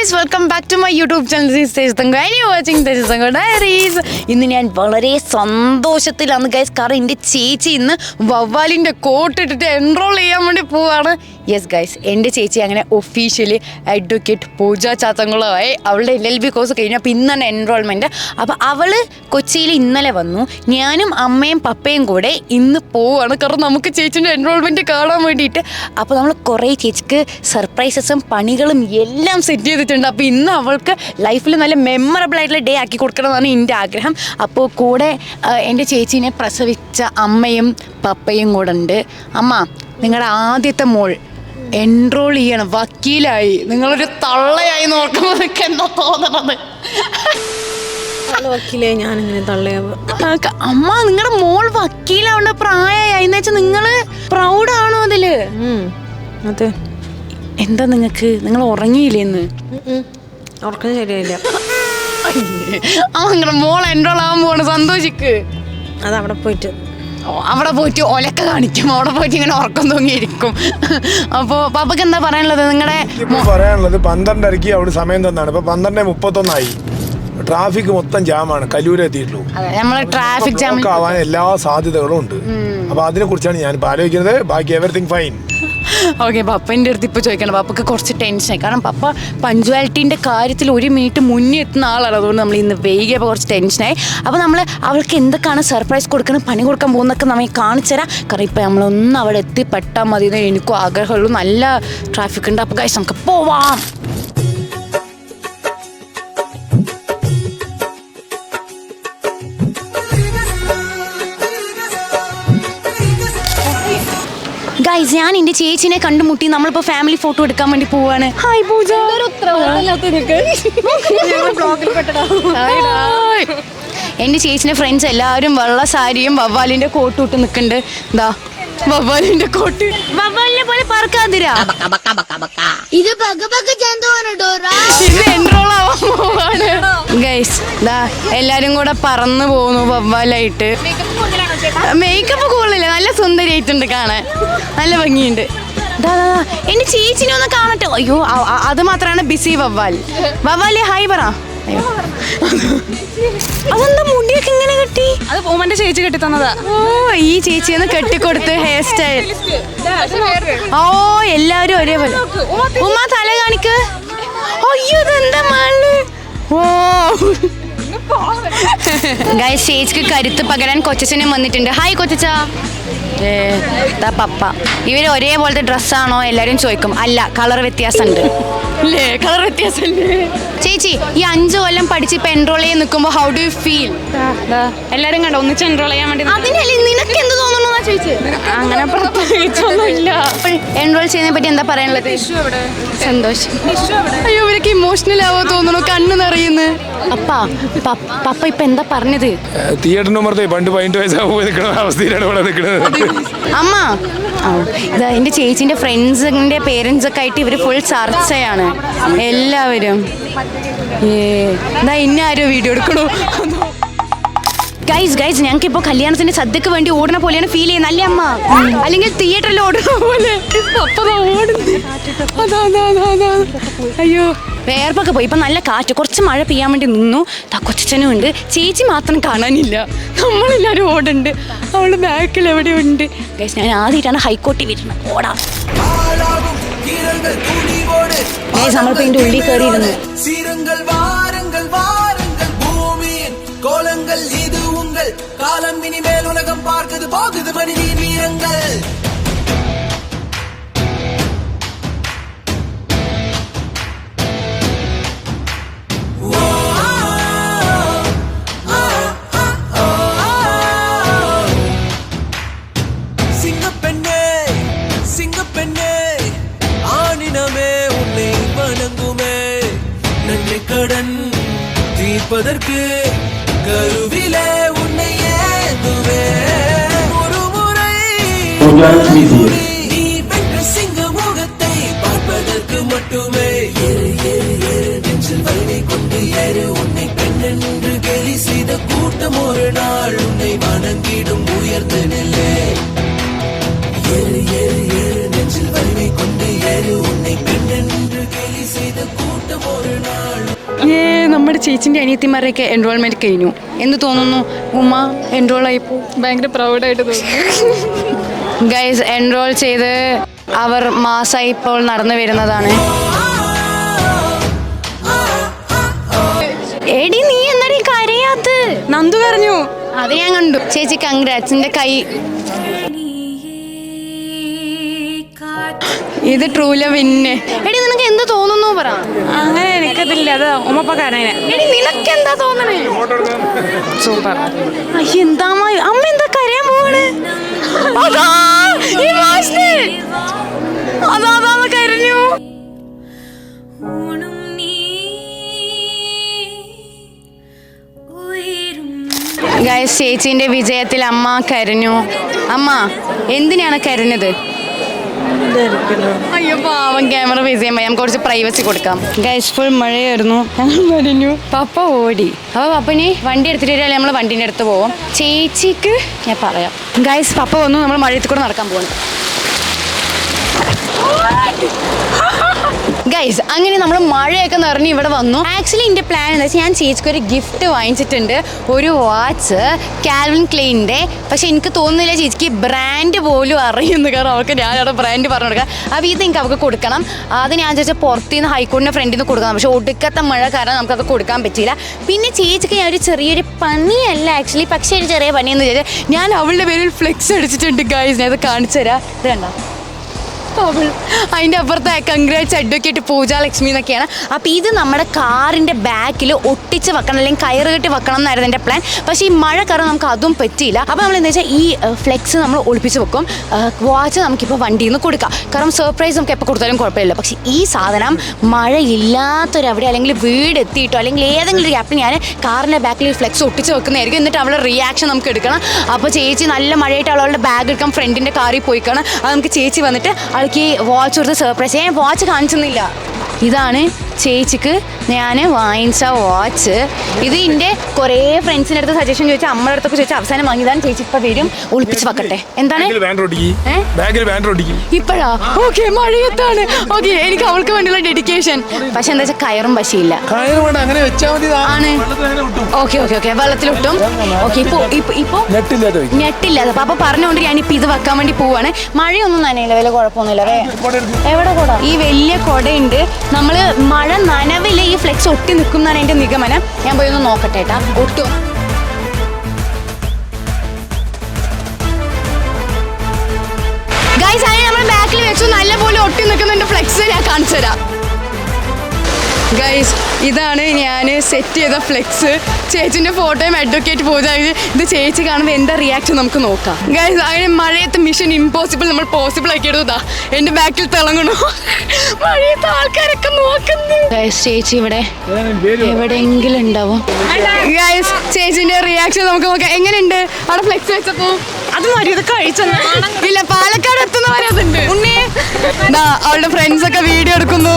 guys, welcome back to my YouTube channel. This is Tango and you're watching Tango Diaries. ഇന്ന് ഞാൻ വളരെ സന്തോഷത്തിലാണ് guys. കാരണം എൻ്റെ ചേച്ചി ഇന്ന് വവ്വാലിൻ്റെ കോട്ട് ഇട്ടിട്ട് എൻറോൾ ചെയ്യാൻ വേണ്ടി പോവാണ്. യെസ് ഗൈസ്, എൻ്റെ ചേച്ചി അങ്ങനെ ഒഫീഷ്യലി അഡ്വക്കേറ്റ് പൂജ ചാത്തങ്കുളമായി. അവളുടെ LLB കോഴ്സ് കഴിഞ്ഞു. അപ്പോൾ ഇന്നാണ് എൻറോൾമെൻറ്റ്. അപ്പോൾ അവൾ കൊച്ചിയിൽ ഇന്നലെ വന്നു. ഞാനും അമ്മയും പപ്പയും കൂടെ ഇന്ന് പോവാണ്. കാരണം നമുക്ക് ചേച്ചിൻ്റെ എൻറോൾമെൻറ്റ് കാണാൻ വേണ്ടിയിട്ട്. അപ്പോൾ നമ്മൾ കുറേ ചേച്ചിക്ക് സർപ്രൈസസും പണികളും എല്ലാം സെറ്റ് ചെയ്തിട്ടുണ്ട്. അപ്പോൾ ഇന്ന് അവൾക്ക് ലൈഫിൽ നല്ല മെമ്മറബിൾ ആയിട്ടുള്ള ഡേ ആക്കി കൊടുക്കണമെന്നാണ് എൻ്റെ ആഗ്രഹം. അപ്പോൾ കൂടെ എൻ്റെ ചേച്ചീനെ പ്രസവിച്ച അമ്മയും പപ്പയും കൂടെ ഉണ്ട്. അമ്മ, നിങ്ങളുടെ ആദ്യത്തെ മോൾ എൻറോൾ ചെയ്യണം, വക്കീലായി. നിങ്ങളൊരു തള്ളയായി നോക്കുമ്പോൾ എനിക്ക് എന്താ തോന്നണത്? വക്കീലേ, ഞാനിങ്ങനെ തള്ളയാവ്. അമ്മ, നിങ്ങളുടെ മോൾ വക്കീലാവേണ്ട പ്രായമായി എന്ന് വെച്ചാൽ നിങ്ങൾ പ്രൗഡാണോ അതില്? അതെ. എന്താ നിങ്ങൾ ഉറങ്ങിയില്ലേ ഇന്ന്? ഉറക്കം ശരിയായില്ല. നിങ്ങളുടെ മോൾ എൻറോൾ ആവാൻ പോവാണ്, സന്തോഷിക്ക്. അത് അവിടെ പോയിട്ട് ഒലക്ക കാണിക്കും. അവിടെ പോയിട്ട് ഇങ്ങനെ ഉറക്കം തൂങ്ങിയിരിക്കും. അപ്പോ പാപ്പക്ക് എന്താ പറയാനുള്ളത്? നിങ്ങളുടെ പറയാനുള്ളത് 12:30 അവിടെ സമയം തന്നാണ്. ഇപ്പൊ 12:31 ട്രാഫിക് മൊത്തം ജാമാണ്. കലൂര് എത്തിയിട്ടുള്ളൂ. നമ്മള് ട്രാഫിക് ജാം ആവാൻ എല്ലാ സാധ്യതകളും ഉണ്ട്. അപ്പൊ അതിനെ കുറിച്ചാണ് ഞാൻ ആലോചിക്കുന്നത്. ബാക്കി എവറിത്തിങ് ഫൈൻ. ഓക്കെ, പപ്പൻ്റെ അടുത്ത് ഇപ്പോൾ ചോദിക്കണം. പപ്പക്ക് കുറച്ച് ടെൻഷനായി. കാരണം പപ്പ പഞ്ച്വാലിറ്റീൻ്റെ കാര്യത്തിൽ 1 മിനിറ്റ് മുന്നേ എത്തുന്ന ആളാണ്. അതുകൊണ്ട് നമ്മൾ ഇന്ന് വൈകിയപ്പോൾ കുറച്ച് ടെൻഷനായി. അപ്പോൾ നമ്മൾ അവൾക്ക് എന്തൊക്കെയാണ് സർപ്രൈസ് കൊടുക്കണം, പണി കൊടുക്കാൻ പോകുന്നതൊക്കെ നമ്മൾ കാണിച്ചു തരാം. കാരണം ഇപ്പം നമ്മളൊന്ന് അവിടെ എത്തിപ്പെട്ടാൽ മതി എന്ന് എനിക്കും ആഗ്രഹമുള്ളൂ. നല്ല ട്രാഫിക് ഉണ്ട്. അപ്പോൾ ഗൈസ്, നമുക്ക് പോവാം. ഗൈസ്, ഞാൻ എൻ്റെ ചേച്ചിനെ കണ്ടുമുട്ടി. നമ്മളിപ്പോൾ ഫാമിലി ഫോട്ടോ എടുക്കാൻ വേണ്ടി പോവാണ്. ഹായ് പൂജ. എൻ്റെ ചേച്ചിൻ്റെ ഫ്രണ്ട്സ് എല്ലാവരും വെള്ള സാരിയും വവ്വാലിൻ്റെ കോട്ടും ഇട്ട് നിൽക്കുന്നുണ്ട്. എന്താ വവ്വാലിൻ്റെ കോട്ട്? വവ്വാലിനെ പോലെ പറക്കാതിരാ. ഇത് എൻറോൾ ആവാൻ പോവാണ് ഗൈസ്. ദാ എല്ലാരും കൂടെ പറന്നു പോകുന്നു വവ്വാലായിട്ട്. മേക്കപ്പ് കൂടുതലില്ല, നല്ല സുന്ദരിയായിട്ടുണ്ട് കാണാൻ, നല്ല ഭംഗിയുണ്ട്. എന്റെ ചേച്ചിനെ ഒന്ന് കാണട്ടെ. അയ്യോ, അത് മാത്രമാണ് ബിസി വവ്വാൽ. വവ്വാലേ ഹായ് പറ. അയ്യോ, അതെന്താ മുടിയൊക്കെ ഇങ്ങനെ കെട്ടി? അത് ഉമ്മന്റെ ചേച്ചി കെട്ടി തന്നതാ. ഓ, ഈ ചേച്ചിന്ന് കെട്ടിക്കൊടുത്ത് ഹെയർ സ്റ്റൈൽ. ഓ, എല്ലാവരും ഒരേപോലെ. ഉമ്മ തല കാണിക്ക്. അയ്യോ, ഇതെന്താ മാള്? ഓ ഗൈസ്, ചേച്ചിക്ക് കരുത്ത് പകരാൻ കൊച്ചച്ഛനും വന്നിട്ടുണ്ട്. ഹായ് കൊച്ചച്ച. പപ്പ. ഇവര് ഒരേപോലത്തെ ഡ്രസ്സാണോ എല്ലാരും ചോദിക്കും. അല്ല, കളർ വ്യത്യാസമുണ്ട്. അല്ലേ, കളർ വ്യത്യാസമുണ്ട്. ചേച്ചി, ഈ 5 കൊല്ലം പഠിച്ച് ഇപ്പൊ എൻറോൾ ചെയ്യാൻ നിൽക്കുമ്പോൾ ഹൗ ഡു യു ഫീൽ? എല്ലാരും കണ്ടോ ഒന്നിച്ച് എൻറോൾ ചെയ്യാൻ വേണ്ടി. അതിനല്ലേ നിനക്ക് എന്ത് തോന്നുന്നു ചോദിച്ചു? അങ്ങനെ പ്രത്യേകിച്ചൊന്നുമില്ല. എൻറോൾ ചെയ്യുന്നതിനെ പറ്റി എന്താ പറയാനുള്ളത്? സന്തോഷം. അയ്യോ, ഇവരൊക്കെ ഇമോഷണൽ ആവോ തോന്നുന്നു, കണ്ണു നിറയുന്നു. പപ്പ ഇപ്പൊ എന്താ പറഞ്ഞത്? തിയേറ്ററിന് പുറത്ത് പണ്ട് 15 വയസ്സാകുമ്പോൾ നിൽക്കുന്ന അവസ്ഥയിലാണ് ഇവിടെ നിൽക്കുന്നത്. അമ്മ, ഇതാ എൻ്റെ ചേച്ചിൻ്റെ ഫ്രണ്ട്സിൻ്റെ പേരൻസ് ഒക്കെ ആയിട്ട് ഇവർ ഫുൾ ചർച്ചയാണ് എല്ലാവരും. ഇന്ന ആരോ വീഡിയോ എടുക്കണോ? ഗൈസ്, ഞങ്ങൾക്ക് ഇപ്പോൾ കല്യാണത്തിന്റെ സദ്യക്ക് വേണ്ടി ഓടുന്ന പോലെയാണ് ഫീൽ ചെയ്യുന്നത്, അല്ലേ അമ്മ? അല്ലെങ്കിൽ തിയേറ്ററിൽ ഓടുന്ന പോലെ. അയ്യോ, വേർപ്പൊക്കെ പോയി. ഇപ്പൊ നല്ല കാറ്റ്, കുറച്ച് മഴ പെയ്യാൻ വേണ്ടി നിന്നു. കൊച്ചനും ഉണ്ട്, ചേച്ചി മാത്രം കാണാനില്ല. നമ്മളെല്ലാരും ഓടുന്നുണ്ട്. അവള് ബാക്കിൽ എവിടെയുണ്ട്. ഗൈസ്, ഞാൻ ആദ്യമായിട്ടാണ് ഹൈക്കോർട്ടിൽ വരുന്നത്. ഓടാം ഗൈസ്. നമ്മളിപ്പോ ഇതിന്റെ ഉള്ളിൽ കയറിയിരുന്നു. கோலங்கள் இது உங்கள் காலம், இனிமேல் உலகம் பார்க்குது போகுது மனிதன் வீரங்கள். சிங்கப்பெண்ணே சிங்கப்பெண்ணே, ஆணினமே உன்னை வணங்குமே. நன்றி கடன் தீர்ப்பதற்கு கருவிலே உன்னை ஏந்துவே. ஒரு முறை நீ பெற்ற சிங்க முகத்தை பார்ப்பதற்கு மட்டுமே. ஏறு ஏறு ஏறு நெஞ்சில் வலிமை கொண்டு ஏறு. உன்னை பெண் என்று கேலி செய்த கூட்டம் ஒரு நாள் உன்னை வணங்கிடும் உயர்ந்து நில்லே. ஏறு ஏறு ஏறு நெஞ்சில் வலிமை கொண்டு ஏறு. உன்னை பெண் என்று கேலி செய்த கூட்டம் ஒரு നമ്മുടെ ചേച്ചിന്റെ അനിയത്തിമാരുടെയൊക്കെ എൻറോൾമെന്റ് കഴിഞ്ഞു. എന്ത് തോന്നുന്നു ഉമ്മ? എൻറോൾ ആയിപ്പോ ഭയങ്കര പ്രൗഡായിട്ട് തോന്നുന്നു. ഗൈസ്, എൻറോൾ ചെയ്ത് അവർ മാസമായി ഇപ്പോൾ നടന്നു വരുന്നതാണ്. എടി നീ എന്നടി കരയാത്ത്? നന്ദു കരഞ്ഞു. അത് ഞാൻ കണ്ടു. ചേച്ചി കൺഗ്രാറ്റ്സ്. എന്റെ കൈ ഇത് ട്രൂല പിന്നെ. എടി നിനക്ക് എന്ത് തോന്നുന്നു പറ. അങ്ങനെ എനിക്കതില്ല, അത് ഉമ്മപ്പ കരഞ്ഞ. എടി നിനക്ക് എന്താ തോന്നണേ? സൂപ്പർ. എന്താ അമ്മ എന്താ കരയാൻ പോവാണ്? അതാ കരഞ്ഞു. ഗൈസ്, ചേച്ചിന്റെ വിജയത്തിൽ അമ്മ കരഞ്ഞു. അമ്മ എന്തിനാണ് കരഞ്ഞത്? അയ്യോ പാവം, ക്യാമറ ഫേസ് ചെയ്യാൻ നമുക്ക് കുറച്ച് പ്രൈവസി കൊടുക്കാം. ഗൈസ്, ഫുൾ മഴയായിരുന്നു. കരഞ്ഞു. പപ്പ ഓടി. അപ്പൊ പപ്പന് വണ്ടി എടുത്തിട്ട് വരികയാണെങ്കിൽ നമ്മൾ വണ്ടീൻ്റെ അടുത്ത് പോവും. ചേച്ചിക്ക് ഞാൻ പറയാം. ഗൈസ്, പപ്പ വന്നു. നമ്മൾ മഴയത്തിൽ കൂടെ നടക്കാൻ പോകണം. ഗൈസ്, അങ്ങനെ നമ്മൾ മഴയൊക്കെ നിറഞ്ഞ് ഇവിടെ വന്നു. ആക്ച്വലി എൻ്റെ പ്ലാൻ എന്താ വെച്ചാൽ ഞാൻ ചേച്ചിക്ക് ഒരു ഗിഫ്റ്റ് വാങ്ങിച്ചിട്ടുണ്ട്. ഒരു വാച്ച്, കാൽവിൻ ക്ലെയിൻ്റെ. പക്ഷെ എനിക്ക് തോന്നുന്നില്ല ചേച്ചിക്ക് ബ്രാൻഡ് പോലും അറിയുന്നു. കാരണം അവൾക്ക് ഞാനവിടെ ബ്രാൻഡ് പറഞ്ഞു കൊടുക്കാം. അപ്പോൾ ഇത് എനിക്ക് അവൾക്ക് കൊടുക്കണം. അത് ഞാൻ ചോദിച്ചാൽ പുറത്തു നിന്ന് ഹൈക്കോടതിൻ്റെ ഫ്രണ്ടിൽ നിന്ന് കൊടുക്കണം. പക്ഷെ ഒടുക്കത്തെ മഴ കാരണം നമുക്കത് കൊടുക്കാൻ പറ്റില്ല. പിന്നെ ചേച്ചിക്ക് ഞാൻ ഒരു ചെറിയൊരു പണിയല്ല ആക്ച്വലി, പക്ഷേ ഒരു ചെറിയ പണിയെന്ന് ചോദിച്ചാൽ ഞാൻ അവളുടെ പേരിൽ ഫ്ലെക്സ് അടിച്ചിട്ടുണ്ട്. ഗൈസ്, ഞാൻ അത് കാണിച്ചു തരാം. ഇത് കണ്ടോ? അതിൻ്റെ അപ്പുറത്തെ കൺഗ്രാറ്റ്സ് അഡ്വക്കേറ്റ് പൂജ ലക്ഷ്മി എന്നൊക്കെയാണ്. അപ്പോൾ ഇത് നമ്മുടെ കാറിൻ്റെ ബാക്കിൽ ഒട്ടിച്ച് വെക്കണം, അല്ലെങ്കിൽ കയറ് കെട്ടി വെക്കണം എന്നായിരുന്നു എൻ്റെ പ്ലാൻ. പക്ഷേ ഈ മഴ കാരണം നമുക്ക് അതും പറ്റിയില്ല. അപ്പോൾ നമ്മൾ എന്താ വെച്ചാൽ ഈ ഫ്ലെക്സ് നമ്മൾ ഒളിപ്പിച്ച് വെക്കും. വാച്ച് നമുക്കിപ്പോൾ വണ്ടിയിൽ നിന്ന് കൊടുക്കാം. കാരണം സർപ്രൈസ് നമുക്ക് എപ്പോൾ കൊടുത്താലും കുഴപ്പമില്ല. പക്ഷേ ഈ സാധനം മഴയില്ലാത്തൊരവിടെ അല്ലെങ്കിൽ വീട് എത്തിയിട്ടോ അല്ലെങ്കിൽ ഏതെങ്കിലും ഒരു ഗ്യാപ്പിൽ ഞാൻ കാറിൻ്റെ ബാക്കിൽ ഫ്ലെക്സ് ഒട്ടിച്ച് വെക്കുന്നതായിരിക്കും. എന്നിട്ട് അവളുടെ റിയാക്ഷൻ നമുക്ക് എടുക്കണം. അപ്പോൾ ചേച്ചി നല്ല മഴയായിട്ട് അവളുടെ ബാഗ് എടുക്കാൻ ഫ്രണ്ടിൻ്റെ കാറിൽ പോയിക്കണം. അത് നമുക്ക് ചേച്ചി വന്നിട്ട് അവൾക്ക് വാച്ച് കൊടുത്ത് സർപ്രൈസ് ചെയ്യാൻ. വാച്ച് കാണിച്ചൊന്നുമില്ല. ഇതാണ് ചേച്ചിക്ക് ഞാൻ വാങ്ങിച്ച വാച്ച്. ഇത് എൻ്റെ കുറേ ഫ്രണ്ട്സിൻ്റെ അടുത്ത് സജഷൻ ചോദിച്ചാൽ അമ്മയുടെ അടുത്തൊക്കെ ചോദിച്ചാൽ അവസാനം വാങ്ങിയതാണ്. ചേച്ചി ഇപ്പം വരും, ഒളിപ്പിച്ച് വെക്കട്ടെ. എന്താണ് ഇപ്പോഴാ? ഓക്കെ, മഴയത്താണ്. ഓക്കെ, എനിക്ക് അവൾക്ക് വേണ്ടിയുള്ള ഡെഡിക്കേഷൻ. പക്ഷെ എന്താ വെച്ചാൽ കയറും പശയില്ല ആണ്. ഓക്കെ ഓക്കെ ഓക്കെ, വെള്ളത്തിലിട്ടും. ഓക്കെ, ഇപ്പോൾ നെറ്റില്ലാതെ പാപ്പ പറഞ്ഞുകൊണ്ട് ഞാനിപ്പോൾ ഇത് വെക്കാൻ വേണ്ടി പോവാണ്. മഴയൊന്നും നനയില്ല, വലിയ കുഴപ്പമൊന്നുമില്ല. എവിടെ കുട? ഈ വലിയ കുടയുണ്ട്. നമ്മൾ മഴ നനവില് ഈ ഫ്ലെക്സ് ഒട്ടി നിൽക്കും എന്നാണ് എൻ്റെ നിഗമനം. ഞാൻ പോയി ഒന്ന് നോക്കട്ടെ ഏട്ടാ. ഒട്ടും ഗൈസ്, അതിന് നമ്മൾ ബാക്കിൽ വെച്ചു നല്ലപോലെ ഒട്ടി നിൽക്കുന്നുണ്ട് ഫ്ലെക്സ്. ഞാൻ കാണിച്ചു തരാം. ഗൈസ്, ഇതാണ് ഞാൻ സെറ്റ് ചെയ്ത ഫ്ലെക്സ്. ചേച്ചിൻ്റെ ഫോട്ടോയും അഡ്വക്കേറ്റ് പൂജ. ഇത് ചേച്ചി കാണുമ്പോൾ എന്താ റിയാക്ഷൻ നമുക്ക് നോക്കാം. ഗൈസ്, അങ്ങനെ മഴയത്ത് മിഷൻ ഇമ്പോസിബിൾ നമ്മൾ പോസിബിൾ ആക്കി എടുത്തതാ. എൻ്റെ ബാക്കിൽ തിളങ്ങണു. മഴയത്ത് ആൾക്കാരൊക്കെ നോക്കുന്നു. ഗൈസ്, ചേച്ചി ഇവിടെ എവിടെയെങ്കിലും ഉണ്ടാവും. ഗൈസ്, ചേച്ചിൻ്റെ റിയാക്ഷൻ നമുക്ക് നോക്കാം. എങ്ങനെയുണ്ട് അവിടെ ഫ്ലെക്സ് വെച്ചപ്പോ? അത് മതി, ഇത് കഴിച്ചെന്ന്. ഇല്ല, പാലക്കാട് എത്തുന്നവരെ അതുണ്ട്. അവളുടെ ഫ്രണ്ട്സ് ഒക്കെ വീഡിയോ എടുക്കുന്നു.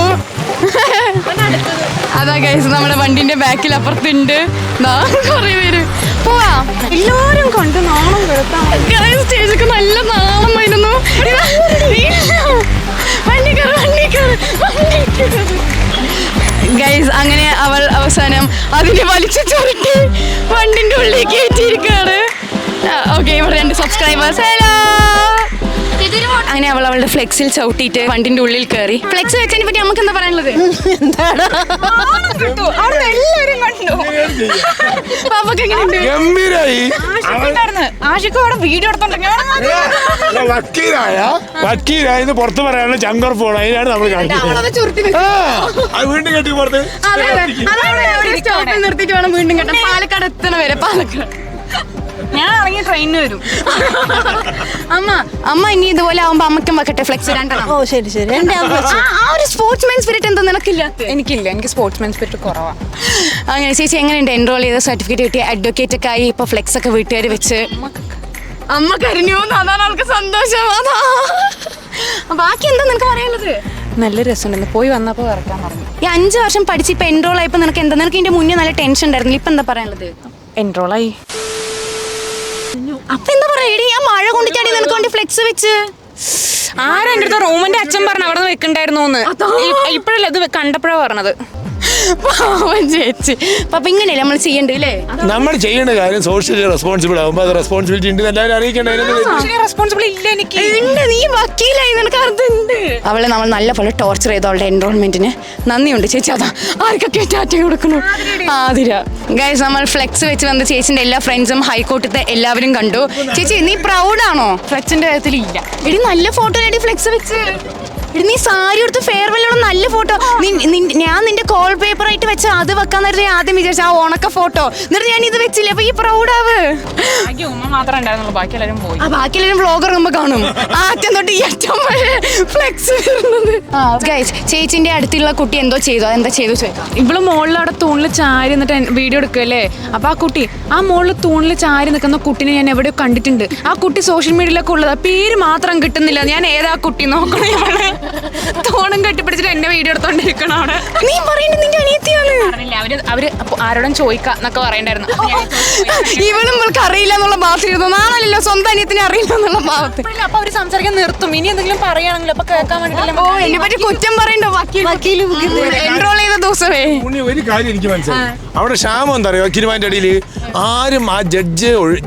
അതാ ഗൈസ്, നമ്മുടെ വണ്ടിന്റെ ബാക്കിൽ അപ്പുറത്തുണ്ട് കുറേ പേര്. പോവാം. എല്ലാവരും കൊണ്ട് നാണം കെടുത്താം. ഗൈസ്, ചേച്ചിക്ക് നല്ല നാളം വരുന്നു. ഗൈസ്, അങ്ങനെ അവൾ അവസാനം അതിനെ വലിച്ചു ചുരുട്ടി വണ്ടിന്റെ ഉള്ളിൽ കയറ്റിയിരിക്കുകയാണ്. ഓക്കെ, ഇവിടെ 2 സബ്സ്ക്രൈബേഴ്സ്. ഹലോ. അങ്ങനെ അവൾ അവളുടെ ഫ്ലെക്സിൽ ചവിട്ടിയിട്ട് വണ്ടിന്റെ ഉള്ളിൽ കയറി. ഫ്ലെക്സ് വെച്ചതിനെ പറ്റി നമുക്ക് എന്താ പറയാനുള്ളത്? എല്ലാവരും കണ്ടു. പാപ്പൊക്കെ എങ്ങനെയുണ്ട്? ആഷിക്ക് അവിടെ വീഡിയോ വക്കീലായി പുറത്ത് പറയാനുള്ള ചങ്കർ ഫോൺ. അതിനാണ് നമ്മൾ വീണ്ടും കെട്ടി പുറത്ത് സ്റ്റോപ്പിൽ നിർത്തിയിട്ട് വേണം വീണ്ടും കേട്ടോ. പാലക്കാട് എത്തണ വരെ. പാലക്കാട് ഞാൻ ഇറങ്ങി ട്രെയിനിന് വരും. അമ്മ ഇനി ഇതുപോലെ ആവുമ്പോ അമ്മയ്ക്കും വെക്കട്ടെ ഫ്ലെക്സ് 2. ഓ ശരി ശരി. ആ ഒരു സ്പോർട്സ്മാൻ സ്പിരിറ്റ് എന്താ നിനക്കില്ല? എനിക്കില്ല, എനിക്ക് സ്പോർട്സ്മാൻ സ്പിരിറ്റ് കുറവാണ്. അങ്ങനെ ചേച്ചി എങ്ങനെയുണ്ട്? എൻറോൾ ചെയ്ത സർട്ടിഫിക്കറ്റ് കിട്ടി, അഡ്വക്കേറ്റ് ഒക്കെ ആയി, ഇപ്പൊ ഫ്ലെക്സ് ഒക്കെ വീട്ടുകാർ വെച്ച് അമ്മ കരഞ്ഞു. അതാണ് അവൾക്ക് സന്തോഷം. അതാ. ബാക്കി എന്താ നിനക്ക് പറയാനുള്ളത്? നല്ല രസമുണ്ടെന്ന് പോയി വന്നപ്പോൾ ഇറക്കാൻ പറഞ്ഞു. ഈ 5 വർഷം പഠിച്ച് ഇപ്പൊ എൻറോൾ ആയപ്പോ നിനക്ക് എന്താ? നിനക്ക് ഇതിന്റെ മുന്നേ നല്ല ടെൻഷൻ ഉണ്ടായിരുന്നില്ല. ഇപ്പൊ എന്താ പറയാനുള്ളത്? എൻറോളായി. അപ്പൊ എന്താ പറയടി? ഞാൻ മഴ കൊണ്ടിട്ടാണ് നിനക്ക് വേണ്ടി ഫ്ലെക്സ് വെച്ച്. ആരാ എൻ്റെ അടുത്ത്? റോമന്റെ അച്ഛൻ പറഞ്ഞു അവിടെ നിന്ന് വെക്കണ്ടായിരുന്നു. ഇപ്പോഴല്ലേ ഇത് കണ്ടപ്പോഴാ പറഞ്ഞത്. പാവം ചേച്ചി. പപ്പ ഇങ്ങനെയല്ലേ നമ്മൾ ചെയ്യണ്ടേ അല്ലേ? നമ്മൾ ചെയ്യേണ്ട കാര്യം സോഷ്യലി റെസ്പോൺസിബിൾ ആകുമ്പോൾ അത് റെസ്പോൺസിബിലിറ്റി ഉണ്ട് എല്ലാവരും അറിയിക്കേണ്ടത്. റെസ്പോൺസിബിൾ ഇല്ല എനിക്ക്. നീ വക്കീലായി, നിനക്ക് അർത്ഥമുണ്ട്. അവളെ നമ്മൾ നല്ല പോലെ ടോർച്ചർ ചെയ്തു അവളുടെ എൻറോൾമെന്റിന്. നന്ദിയുണ്ട് ചേച്ചി. അതാ ആർക്കൊക്കെ ടാറ്റ കൊടുക്കണു. ആതിര ഗൈസ്, നമ്മൾ ഫ്ലെക്സ് വെച്ച് വന്ന ചേച്ചിന്റെ എല്ലാ ഫ്രണ്ട്സും ഹൈക്കോർട്ടിലത്തെ എല്ലാവരും കണ്ടു. ചേച്ചി നീ പ്രൗഡാണോ? ഫ്ലെക്സിന്റെ കാര്യത്തിൽ ഇല്ല. എടി നല്ല ഫോട്ടോ അടി ഫ്ലെക്സ് വെച്ച്. എടി നീ സാരി എടുത്ത് ഫെയർവെല്ലോടെ നല്ല ഫോട്ടോ. ഞാൻ നിന്റെ കോൾ പേപ്പർ ആയിട്ട് വെച്ച അത് വെക്കാൻ നേരത്തെ ആദ്യം വിചാരിച്ച ആ ഉണക്ക ഫോട്ടോ. എന്നിട്ട് ഞാൻ ഇത് വെച്ചില്ല. അപ്പൊ ഈ പ്രൗഡാവ്. ഉമ്മ മാത്രമേ ഉണ്ടായിരുന്നുള്ളൂ, ബാക്കി എല്ലാവരും പോയി. ആ ബാക്കി എല്ലാവരും വ്ളോഗർ ഇറങ്ങുമ്പോ കാണും ആറ്റം തൊട്ട് ഈ അറ്റം വരെ ഫ്ലെക്സ് വരുന്നത്. ചേച്ചിന്റെ അടുത്തുള്ള കുട്ടി എന്തോ ചെയ്തോ? എന്താ ചെയ്തു ചോദിക്കാം. ഇവള് മുകളിൽ അവിടെ തൂണിൽ ചാരി എന്നിട്ട് വീഡിയോ എടുക്കല്ലേ. അപ്പൊ ആ കുട്ടി ആ മുകളിൽ തൂണിൽ ചാരി നിൽക്കുന്ന കുട്ടിനെ ഞാൻ എവിടെയോ കണ്ടിട്ടുണ്ട്. ആ കുട്ടി സോഷ്യൽ മീഡിയയിലൊക്കെ ഉള്ളത്. പേര് മാത്രം കിട്ടുന്നില്ല. ഞാൻ ഏതാ കുട്ടി നോക്കണേ. തോണും കെട്ടിപ്പിടിച്ചിട്ട് എന്നെ വീഡിയോ എടുത്തോണ്ടിരിക്കണം അവിടെ. നീ പറയുന്നത് നിന്റെ അനിയത്തിയാണ്. അവര് ആരോടും ചോദിക്കാം എന്നൊക്കെ പറയണ്ടായിരുന്നു. ഇവളും ഇവൾക്ക് അറിയില്ല എന്നുള്ള ഭാവത്തിലിരുന്നു. നാളല്ലോ സ്വന്തം അനിയത്തിനെ അറിയില്ല എന്നുള്ള ഭാവത്തിൽ. അപ്പൊ അവര് സംസാരിക്കാൻ നിർത്തും. ഇനി എന്തെങ്കിലും പറയുകയാണെങ്കിൽ അപ്പൊ കേൾക്കാൻ വേണ്ടിട്ടല്ലേ. ഓ എന്നെ പറ്റി കുറ്റം പറയണ്ടോ? വക്കീൽ എൻറോൾ ചെയ്ത ദിവസമേ. ഒരു കാര്യം എനിക്ക് മനസ്സിലായി. അവിടെ ക്ഷാമം എന്താ പറയുക, വക്കീലുമാരുടെ അടിയിൽ ആരും ആ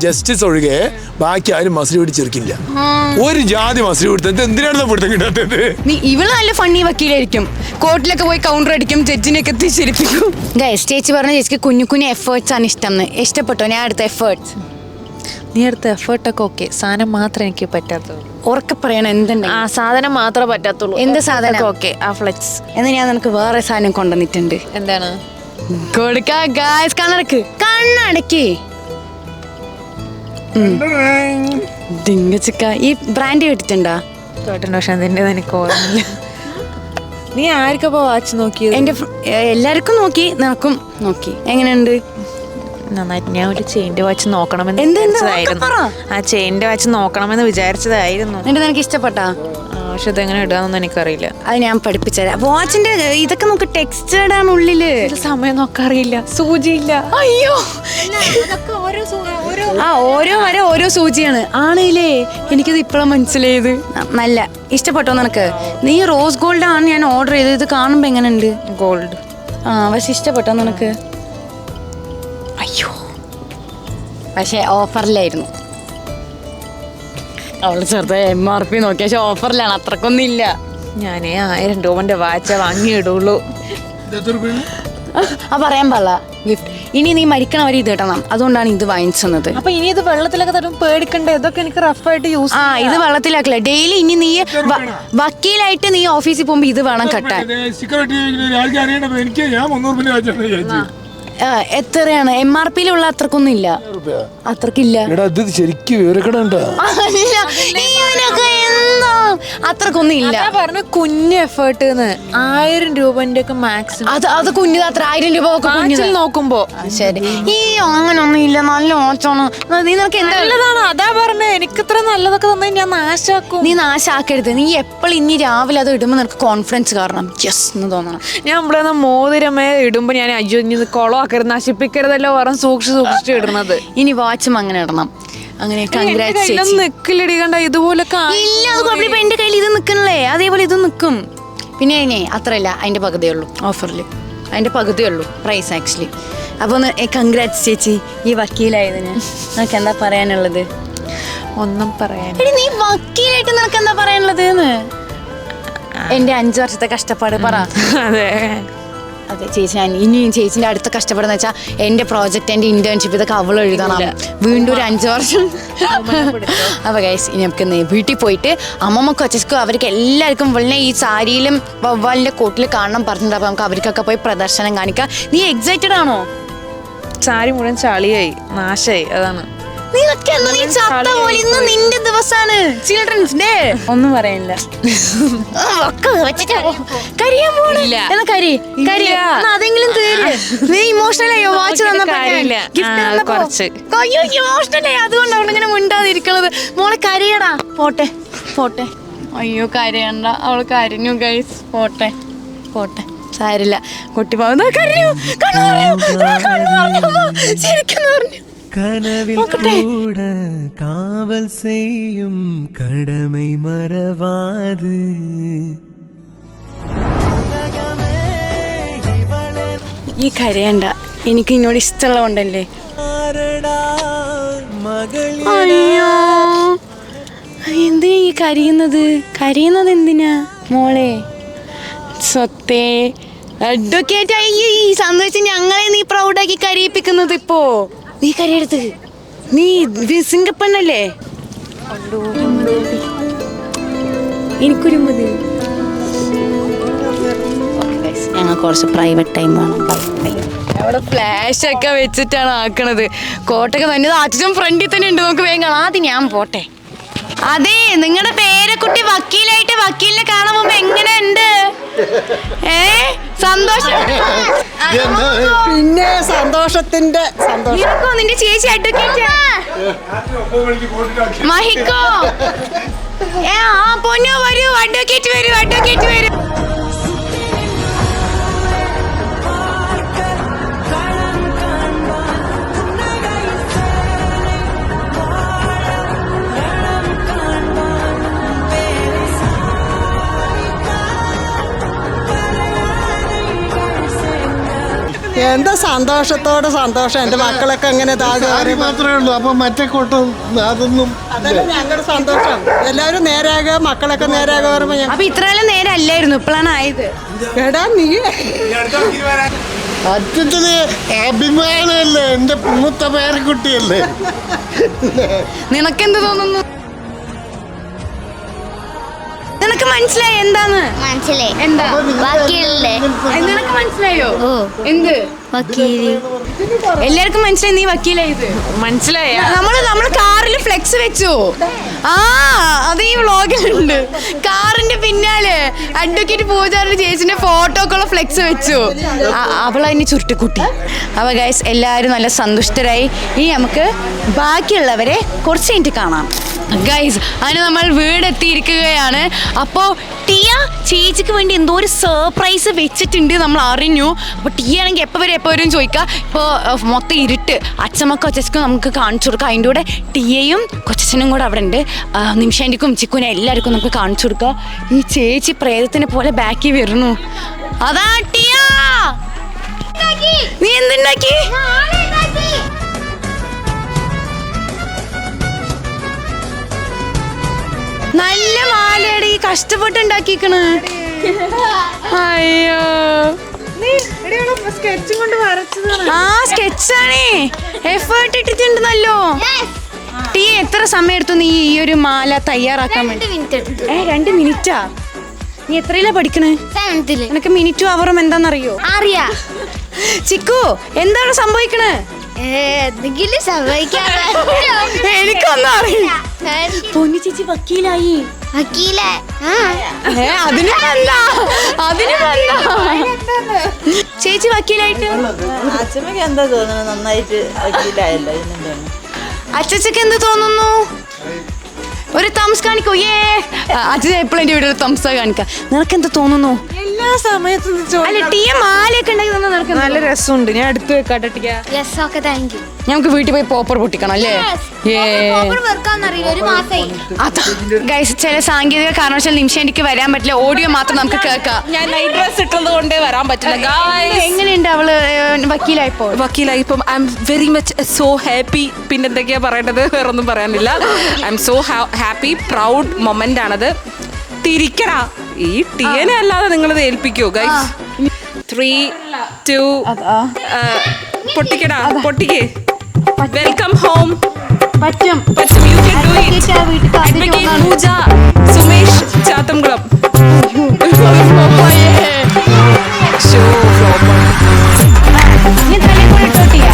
ജസ്റ്റിസ് ഒഴികെ ബാക്കി ആരും മസിൽ പിടിച്ചെടുക്കില്ല. ഒരു ജാതി മസിൽ പിടുത്തത് എന്തിനാണ് പിടുത്തം കിട്ടാത്തത്? ഇവള് നല്ല ഫണ്ണി വക്കീലായിരിക്കും. കോർട്ടിലൊക്കെ പോയി കൗണ്ടർ അടിക്കും, ജഡ്ജിനെയൊക്കെ തിരിച്ചിരിപ്പിക്കും. ഗൈസ്, ചേച്ചി പറഞ്ഞ ചേച്ചിക്ക് കുഞ്ഞു കുഞ്ഞു എഫേർട്സ് ആണ് ഇഷ്ടം. ഇഷ്ടപ്പെട്ടോ ഞാൻ അടുത്ത എഫേർട്സ്? നീ എടുത്ത എഫേർട്ടൊക്കെ ഓക്കെ, സാധനം മാത്രമേ എനിക്ക് പറ്റാത്തുള്ളൂ. ഉറക്കെ പറയണം എന്തുണ്ട്? ആ സാധനം മാത്രമേ പറ്റാത്തുള്ളൂ. എന്ത് സാധനം? ഓക്കെ, ആ ഫ്ലെക്സ്. എന്ന് ഞാൻ നിനക്ക് വേറെ സാധനം കൊണ്ടുവന്നിട്ടുണ്ട്. എന്താണ്? കൊടുക്കാ ഗൈസ്. കണ്ണടക്ക്. ദിങ്ങച്ചിക്ക ഈ ബ്രാൻഡ് കേട്ടിട്ടുണ്ടാ? കേട്ടിട്ടുണ്ട്, പക്ഷെ അതിൻ്റെ എനിക്ക് ഓർമ്മയില്ല. നീ ആർക്കപ്പോ വാച്ച് നോക്കിയത്? എന്റെ എല്ലാവർക്കും നോക്കി, നിനക്കും നോക്കി. എങ്ങനെയുണ്ട്? നന്നായിട്ട്. ഞാൻ ഒരു ചെയിൻ്റെ വാച്ച് നോക്കണമെന്ന് എന്ത് വിചാരിച്ചതായിരുന്നു. ആ ചെയിൻ്റെ വാച്ച് നോക്കണമെന്ന് വിചാരിച്ചതായിരുന്നു. എന്നിട്ട് നിനക്ക് ഇഷ്ടപ്പെട്ടാ? പക്ഷെ അതെങ്ങനെ ഇടാന്നൊന്നും എനിക്കറിയില്ല. അത് ഞാൻ പഠിപ്പിച്ചുതരാം. വാച്ചിന്റെ ഇതൊക്കെ നോക്ക്, ടെക്സ്റ്റേർഡ് ആണ് ഉള്ളില്. സമയം നോക്കാറിയില്ല, സൂചിയില്ല. അയ്യോ, ആ ഓരോ വരെ ഓരോ സൂചിയാണ്. ആണല്ലേ, എനിക്കത് ഇപ്പോഴാണ് മനസ്സിലായത്. നല്ല ഇഷ്ടപ്പെട്ടോ നിനക്ക്? നീ റോസ് ഗോൾഡ് ആണ് ഞാൻ ഓർഡർ ചെയ്തത്. ഇത് കാണുമ്പോ എങ്ങനെയുണ്ട്? ഗോൾഡ്. ആ പക്ഷെ ഇഷ്ടപ്പെട്ടോ നിനക്ക്? അയ്യോ, പക്ഷെ ഓഫറിലായിരുന്നു. അവള് ചെറുതായി MRP നോക്കിയ, പക്ഷെ ഓഫറിലാണ്. അത്രക്കൊന്നും ഇല്ല. ഞാനേ 1000 രൂപന്റെ വാച്ച വാങ്ങിയിടുള്ളൂ. പറയാൻ പാടില്ല ഗിഫ്റ്റ്. ഇനി നീ മരിക്കണവരെ ഇത് കിട്ടണം. അതുകൊണ്ടാണ് ഇത് വാങ്ങിച്ചത്. അപ്പൊ ഇനി ഇത് വെള്ളത്തിലൊക്കെ തരും, പേടിക്കണ്ടേ? ഇതൊക്കെ എനിക്ക് റഫായിട്ട് യൂസ്. ഇത് വെള്ളത്തിലാക്കില്ല. ഡെയിലി ഇനി നീ വക്കീലായിട്ട് നീ ഓഫീസിൽ പോകുമ്പോ ഇത് വേണം കെട്ടാൻ. എത്രയാണ്? MRPയിലുള്ള അത്രക്കൊന്നും ഇല്ല. അത്രക്കില്ല. അത്രക്കൊന്നും ഇല്ല. പറഞ്ഞു കുഞ്ഞ് എഫേർട്ട് 1000 രൂപന്റെ ഒക്കെ മാക്സിമം. അത് കുഞ്ഞത്. അത്ര 1000 രൂപ ഒക്കെ നോക്കുമ്പോ ശരി. ഈ അങ്ങനൊന്നും ഇല്ല. നല്ല ഓച്ചാണ്. നീ നിനക്ക് എന്താ നല്ലതാണ്? അതാ പറഞ്ഞത്. എനിക്ക് ഇത്ര നല്ലതൊക്കെ തന്നെ ഞാൻ നാശാക്കും. നീ നാശാക്കരുത്. നീ എപ്പോഴും ഇനി രാവിലെ അത് ഇടുമ്പോ നിനക്ക് കോൺഫിഡൻസ് കാരണം യെസ് എന്ന് തോന്നണം. ഞാൻ ഇവിടെ മോതിരമേ ഇടുമ്പോ ഞാൻ അയ്യോ ഇനി കൊളമാക്കരുത്, നശിപ്പിക്കരുതല്ലോ പറഞ്ഞ് സൂക്ഷിച്ച് ഇടുന്നത്. ഇനി വാച്ചും അങ്ങനെ ഇടണം. അങ്ങനെ നിക്കില്ലടി കണ്ട ഇതുപോലൊക്കെ. എന്റെ കയ്യിൽ ഇത് നിക്കണല്ലേ, അതേപോലെ ഇത് നിക്കും. പിന്നെ അത്രയല്ല, അതിന്റെ പകുതിയേ ഉള്ളൂ ഓഫറിൽ. അതിന്റെ പകുതിയേ ഉള്ളൂ പ്രൈസ് ആക്ച്വലി. അപ്പൊ കൺഗ്രാറ്റ്സ് ചേച്ചി ഈ വക്കീലായതിന്. നിനക്ക് എന്താ പറയാനുള്ളത്? ഒന്നും പറയാൻ. നീ വക്കീലായിട്ട് നിനക്ക് എന്താ പറയാനുള്ളത്? എന്റെ 5 വർഷത്തെ കഷ്ടപ്പാട് പറ. അതെ ചേച്ചി, ഇനിയും ചേച്ചിന്റെ അടുത്ത കഷ്ടപ്പെടുന്ന വെച്ചാൽ എന്റെ പ്രോജക്റ്റ്, എന്റെ ഇന്റേൺഷിപ്പ് ഇതൊക്കെ അവൾ എഴുതണം. വീണ്ടും ഒരു 5 വർഷം. അപ്പൊ ഗൈസ്, ഇനി നമുക്ക് വീട്ടിൽ പോയിട്ട് അമ്മമ്മക്കും അച്ഛനും അവർക്ക് എല്ലാവർക്കും വളരെ ഈ സാരിയിലും വവ്വാലിന്റെ കോട്ടിൽ കാണണം പറഞ്ഞിട്ടുണ്ട്. അപ്പൊ നമുക്ക് അവർക്കൊക്കെ പോയി പ്രദർശനം കാണിക്കാം. നീ എക്സൈറ്റഡ് ആണോ? സാരി മുഴുവൻ ചളിയായി, നാശായി. അതാണ്. നിന്റെ ദിവസാണ് ചിൽഡ്രൻസ് ഡേ. ഒന്നും പറയാനില്ല. അതെങ്കിലും നീ ഇമോഷണൽ ആയോ? വാച്ച് അതുകൊണ്ടാണ് ഇങ്ങനെ മിണ്ടാതിരിക്കണത്. മോളെ കരയടാ. പോട്ടെ. അയ്യോ കരയണ്ട, അവള് കരഞ്ഞു ഗൈസ്. പോട്ടെ സാരില്ല. കുട്ടി പോകുന്ന കരഞ്ഞു. ശരിക്കും പറഞ്ഞു. கனவில் கூட காவல் செய்யும் கடமை மறவாது. ഈ കരയണ്ട, എനിക്ക് ഇന്നോട് ഇഷ്ടമുള്ള കൊണ്ടല്ലേ. അയ്യോ, എന്തിനാ ഈ കരയുന്നത് എന്തിനാ മോളെ? സ്വത്തേ അഡ്വക്കേറ്റ് ആയി ഈ സന്തോഷം ഞങ്ങളെ നീ പ്രൗഡാക്കി കരയിപ്പിക്കുന്നത്. ഇപ്പോ നീ കരയെടുത്ത്, നീ സിംഗപ്പണ്ണല്ലേ? എനിക്കൊരു മതി. ഞങ്ങൾ കുറച്ച് പ്രൈവറ്റ് ടൈം വേണം. അവിടെ ഫ്ലാഷ് ഒക്കെ വെച്ചിട്ടാണ് ആക്കണത്. കോട്ടൊക്കെ തന്നെ അച്ഛൻ ഫ്രണ്ടിൽ തന്നെ ഉണ്ട്, നമുക്ക് വേഗം കാണാം. ആദ്യം ഞാൻ പോട്ടെ. അതെ, നിങ്ങളുടെ പേരക്കുട്ടി വക്കീലായിട്ട് വക്കീലിനെ കാണാൻ പോകുമ്പോ എങ്ങനെയുണ്ട്? സന്തോഷം? പിന്നെ സന്തോഷത്തിന്റെ സന്തോഷം. നിന്റെ ചേച്ചി അഡ്വക്കേറ്റ് മഹിക്കോ? പൊന്നു വരൂ, അഡ്വക്കേറ്റ് വരൂ. എന്താ സന്തോഷത്തോടെ സന്തോഷം. എന്റെ മക്കളൊക്കെ അങ്ങനെ മാത്രമേ ഉള്ളൂ. അപ്പൊ മറ്റേ കൂട്ടം അതൊന്നും അതല്ല ഞങ്ങളുടെ സന്തോഷം. എല്ലാവരും നേരാകുക, മക്കളൊക്കെ നേരാകുക പറയുമ്പോ അപ്പൊ ഇത്രയെല്ലാം നേരം അല്ലായിരുന്നു, ഇപ്പോഴാണ് ആയത്. എടാ നീ അച്ഛന് അഭിമാനമല്ലേ, എന്റെ മൂത്ത പേരക്കുട്ടിയല്ലേ. നിനക്കെന്ത് തോന്നുന്നു? നിനക്ക് മനസ്സിലായി എന്താന്ന്? മനസ്സിലായി. എന്താ വക്കീലല്ലേ? നിനക്ക് മനസ്സിലായോ? ഓ. എന്ത് വക്കീല്. എല്ലാവർക്കും മനസ്സിലായി നീ വക്കീലായത്? മനസ്സിലായ നമ്മള് കാറിൽ ഫ്ലെക്സ് വെച്ചു. അത് ഈ വ്ളോഗിലുണ്ട്. കാറിന്റെ പിന്നാലെ അഡ്വക്കേറ്റ് പൂജാരുടെ ചേച്ചിന്റെ ഫോട്ടോ ഒക്കെ ഉള്ള ഫ്ലെക്സ് വെച്ചു. അവളതിന് ചുരുട്ടിക്കുട്ടി. അപ്പൊ ഗൈസ് എല്ലാവരും നല്ല സന്തുഷ്ടരായി. ഇനി നമുക്ക് ബാക്കിയുള്ളവരെ കുറച്ച് കഴിഞ്ഞിട്ട് കാണാം. ഗൈസ് അതിന് നമ്മൾ വീടെത്തിയിരിക്കുകയാണ്. അപ്പോൾ ടിയ ചേച്ചിക്ക് വേണ്ടി എന്തോ ഒരു സർപ്രൈസ് വെച്ചിട്ടുണ്ട്, നമ്മൾ അറിഞ്ഞു. അപ്പോൾ ടിയ ആണെങ്കിൽ എപ്പോൾ വരും ചോദിക്കുക. ഇപ്പോൾ മൊത്തം ഇരുട്ട്, അച്ഛമ്മക്കും അച്ഛനും നമുക്ക് കാണിച്ചു കൊടുക്കുക. അതിൻ്റെ കൂടെ ടിയയും കൊച്ചനും കൂടെ അവിടെ ഉണ്ട്. നിമിഷാൻ്റെക്കും ചിക്കുനും എല്ലാവർക്കും നമുക്ക് കാണിച്ചു കൊടുക്കുക. ഈ ചേച്ചി പ്രേതത്തിനെ പോലെ ബാക്കി വരുന്നു. അതാ ടിയ, നീ എന്തുണ്ടാക്കി? നല്ല മാലയുടെ ഈ കഷ്ടപ്പെട്ട് ഉണ്ടാക്കിക്കണ്. അയ്യോ, സ്കെച്ചും കൊണ്ട് വരച്ചതാണ്. സ്കെച്ചാണേ, എഫേർട്ട് ഇട്ടിട്ടുണ്ടെന്നല്ലോ. ടീ എത്ര സമയം എടുത്തു നീ ഈ ഒരു മാല തയ്യാറാക്കാൻ വേണ്ടി? 2 മിനിറ്റാ? നീ എത്രയിലാ പഠിക്കണേ? 7th. നിനക്ക് മിനിറ്റും അവറും എന്താണെന്നറിയോ? അറിയാ. ചിക്കു, എന്താണ് സംഭവിക്കണേ? എന്തെങ്കിലും സംഭവിക്കാതെ എനിക്കൊന്നും അറിയില്ല. പൊന്നു ചേച്ചി വക്കീലായി. വക്കീലേ? അതിന് ചേച്ചി വക്കീലായിട്ട് അച്ഛമ്മക്ക് എന്താ തോന്നുന്നത്? നന്നായിട്ട് വക്കീലായല്ലോ. അച്ഛക്ക് എന്ത് തോന്നുന്നു? ഒരു തംസ് കാണിക്കോ? അച്ഛൻ എപ്പോഴും എന്റെ വീട്ടിൽ തംസ കാണിക്കാം. നിനക്ക് എന്ത് തോന്നുന്നു? എല്ലാ സമയത്തും അല്ല, ടീയ മാലയൊക്കെ ഉണ്ടാക്കി തന്നെ നിനക്ക് നല്ല രസമുണ്ട്. ഞാൻ എടുത്തു വെക്കാട്ടെ Tiya. Yes, okay, thank you. നമുക്ക് വീട്ടിൽ പോയി പോപ്പർ പൊട്ടിക്കണം അല്ലേ? വെറുക്കാന്നറിയില്ല, ഒരു മാസമായി. അതാ ഗൈസ്, ചില സാങ്കേതിക കാരണവശാൽ നിമിഷേണ്ടിക്ക് വരാൻ പറ്റില്ല. ഓഡിയോ മാത്രം നമുക്ക് കേൾക്കാം. ഞാൻ നൈറ്റ് ഡ്രസ് ഇട്ടത് കൊണ്ട് വരാൻ പറ്റില്ല. എങ്ങനെയുണ്ട് അവള് വക്കീലായിപ്പോ? I am very much so happy. പിന്നെ എന്തൊക്കെയാ പറയേണ്ടത്? വേറൊന്നും പറയാനില്ല. I am so happy, proud moment ആണത്. തിരിക്കണ ഈ ടിയനെ അല്ലാതെ നിങ്ങളിത് ഏൽപ്പിക്കോ ഗൈസ്? 3, 2 പൊട്ടിക്കടാ, പൊട്ടിക്കേ. Welcome home. പറ്റും. You can do it. Advocate Pooja Sumesh Chathamkulam. നീ തലേ കൂടെ ഇട്ടോട്ടിയാ?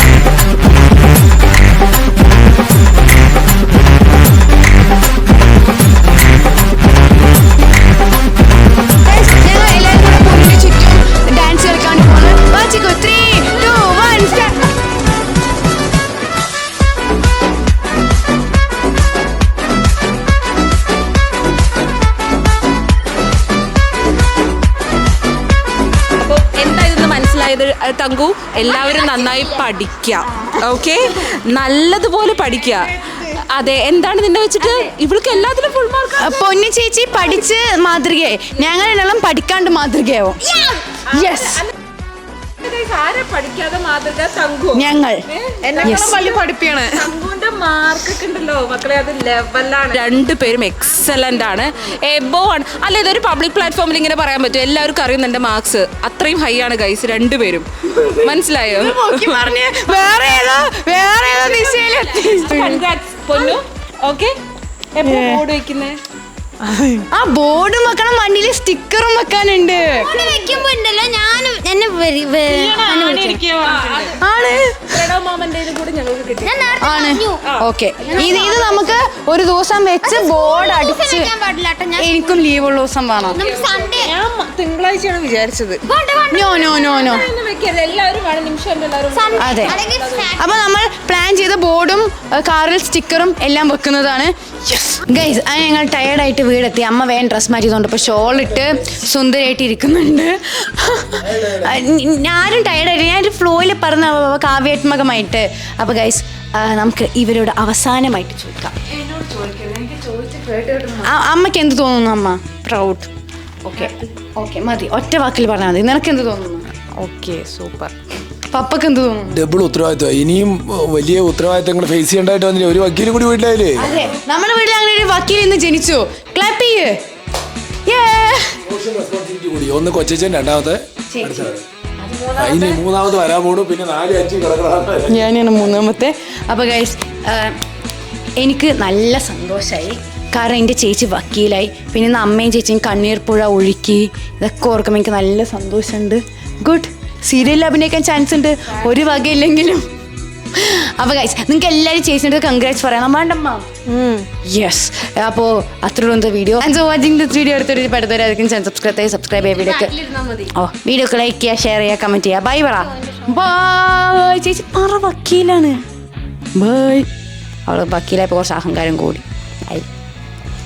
ഞങ്ങൾ എല്ലാവരും കൂടെ പൊന്നിന് ചുറ്റും ഡാൻസ് കളിക്കാൻ പോകുന്നത്. വാച്ചിക്കോ, 3, 2, 1 സ്റ്റാർട്ട്. അപ്പോൾ എന്താ ഇതെന്ന് മനസ്സിലായത് തങ്കു? എല്ലാവരും നന്നായി പഠിക്കുക, ഓക്കെ? നല്ലതുപോലെ പഠിക്കുക. അതെ, എന്താണ് നിന്നെ വെച്ചിട്ട് ഇവൾക്ക് എല്ലാത്തിനും ഫുൾ മാർക്ക്? പൊന്നു ചേച്ചി പഠിച്ച് മാതൃകയായി, ഞങ്ങളെല്ലാം പഠിക്കാണ്ട് മാതൃകയാവും. യെസ്. പഠിക്കാതെ മാതൃക തങ്കു ഞങ്ങൾ എന്നെക്കാളും വലിയ പഠിപ്പിയാണ്. തങ്കുവിന്റെ മാർക്കൊക്കെ ഉണ്ടല്ലോ മക്കളെ, അത് ലെവലാണ്. രണ്ടുപേരും എക്സലന്റ് ആണ്, എബോ ആണ്. അല്ല, ഇതൊരു പബ്ലിക് പ്ലാറ്റ്ഫോമിൽ ഇങ്ങനെ പറയാൻ പറ്റും. എല്ലാവർക്കും അറിയുന്നു എന്റെ മാർക്സ് അത്രയും ഹൈ ആണ് ഗൈസ്, രണ്ടുപേരും. മനസ്സിലായോ? വേറെ ഏതോ ദിശയിലെത്തി. പൊന്നു ഓക്കെ. എപ്പോ ബോർഡ് വെക്കുന്നേ? ആ ബോർഡും വെക്കണം, വണ്ടിയില് സ്റ്റിക്കറും വെക്കാനുണ്ട്. വെക്കുമ്പോ ഉണ്ടല്ലോ ഞാൻ എന്നെ ആണ് ഓക്കെ. ഇത് നമുക്ക് ഒരു ദിവസം വെച്ച് ബോർഡ് അടിച്ച്. പാടില്ല കേട്ടോ. ഞാൻ എനിക്കും ലീവുള്ള ദിവസം വേണം. സൺഡേ ഞാൻ തിങ്കളാഴ്ചയാണ് വിചാരിച്ചത്. നോ നോ നോ നോ എല്ലാവരും വേണം, നിമിഷം എല്ലാവരും. അതെ, അപ്പൊ നമ്മൾ പ്ലാൻ ചെയ്ത ബോർഡും കാറിൽ സ്റ്റിക്കറും എല്ലാം വെക്കുന്നതാണ്. ഗൈസ്, അത് ഞങ്ങൾ ടയർഡായിട്ട് വീടെത്തി. അമ്മ വേഗം ഡ്രസ് മാറ്റിയതുകൊണ്ട് ഇപ്പോൾ ഷോൾ ഇട്ട് സുന്ദരമായിട്ട് ഇരിക്കുന്നുണ്ട്. ഞാനും ടയർഡായിട്ട്, ഞാനൊരു ഫ്ലോയിൽ പറഞ്ഞ കാവ്യാത്മകമായിട്ട്. അപ്പോൾ ഗൈസ്, നമുക്ക് ഇവരോട് അവസാനമായിട്ട് ചോദിക്കാം. അമ്മയ്ക്ക് എന്ത് തോന്നുന്നു? അമ്മ പ്രൗഡ്. ഓക്കെ ഓക്കെ മതി, ഒറ്റ വാക്കിൽ പറഞ്ഞാൽ മതി. നിനക്ക് എന്ത് തോന്നുന്നു? Okay, super. പപ്പക്ക് എന്ത് തോന്നുന്നു? ഡബിൾ ഉത്തരവാദിത്വം. ഇനിയും വലിയ ഉത്തരവാദിത്തങ്ങൾ ഫേസ് ചെയ്യേണ്ടതായിട്ട് വന്നില്ല. ഒരു വക്കീലും കൂടി വീട്ടിലായില്ലേ? അതെ, നമ്മുടെ വീട്ടിൽ അങ്ങനെ ഒരു വക്കീൽ ഇന്ന് ജനിച്ചു. ക്ലാപ്പ് ചെയ്യ്. ഒന്ന് കൊച്ചൻ, രണ്ടാമത്തെ ഇനി മൂന്നാമത് വരാൻ പോണു, പിന്നെ 4, 5 കിടക്കണം. ഞാനാണ് മൂന്നാമത്തെ. അപ്പോൾ ഗൈസ്, എനിക്ക് നല്ല സന്തോഷമായി. കാരണം എൻ്റെ ചേച്ചി വക്കീലായി. പിന്നെ ഇന്ന് അമ്മയും ചേച്ചിയും കണ്ണീർ പുഴ ഒഴുക്കി. ഇതൊക്കെ ഓർക്കുമ്പോൾ എനിക്ക് നല്ല സന്തോഷമുണ്ട്. ഗുഡ്. സീരിയലിൽ അഭിനയിക്കാൻ ചാൻസ് ഉണ്ട്, ഒരു വകയില്ലെങ്കിലും. അപ്പോൾ ഗൈസ്, നിങ്ങൾക്ക് എല്ലാവരും ചേച്ചിൻ്റെ കൺഗ്രാറ്റ്സ് പറയണം വേണ്ടമ്മ? യെസ്. അപ്പോൾ അത്രയുള്ള video. And so watching this video. അടുത്തൊരു പടുത്തരായിരിക്കും. സബ്സ്ക്രൈബ് ചെയ്യുക വീഡിയോക്ക്. വീഡിയോക്ക് ലൈക്ക് ചെയ്യുക, ഷെയർ ചെയ്യുക, കമൻറ്റ് ചെയ്യുക. ബൈ പറ. ബൈ. ചേച്ചി പറ വക്കീലാണ്. ബൈ. അവൾ വക്കീലായപ്പോൾ കുറച്ച് അഹങ്കാരം കൂടി.